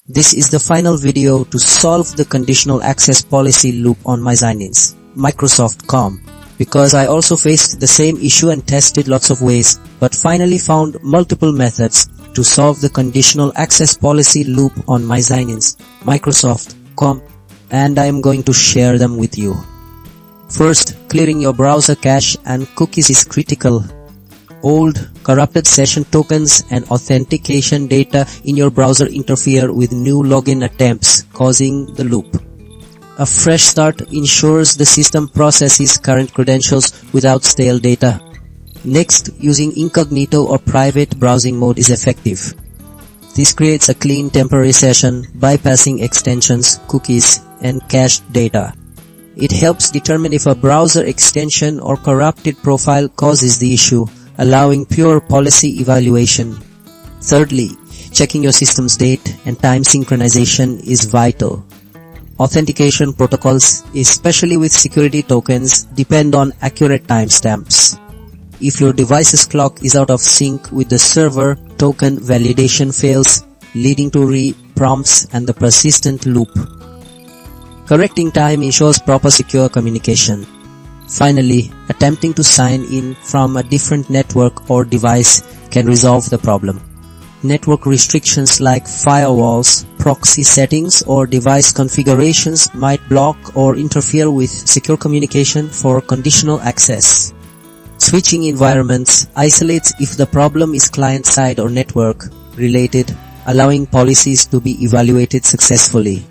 This is the final video to solve the conditional access policy loop on mysignins, Microsoft.com, because I also faced the same issue and tested lots of ways, but finally found multiple methods to solve the conditional access policy loop on mysignins, Microsoft.com, and I am going to share them with you. First, clearing your browser cache and cookies is critical. Old, corrupted session tokens and authentication data in your browser interfere with new login attempts, causing the loop. A fresh start ensures the system processes current credentials without stale data. Next, using incognito or private browsing mode is effective. This creates a clean temporary session, bypassing extensions, cookies, and cached data. It helps determine if a browser extension or corrupted profile causes the issue, allowing pure policy evaluation. Thirdly, checking your system's date and time synchronization is vital. Authentication protocols, especially with security tokens, depend on accurate timestamps. If your device's clock is out of sync with the server, token validation fails, leading to re-prompts and the persistent loop. Correcting time ensures proper secure communication. Finally, attempting to sign in from a different network or device can resolve the problem. Network restrictions like firewalls, proxy settings, or device configurations might block or interfere with secure communication for conditional access. Switching environments isolates if the problem is client-side or network related, allowing policies to be evaluated successfully.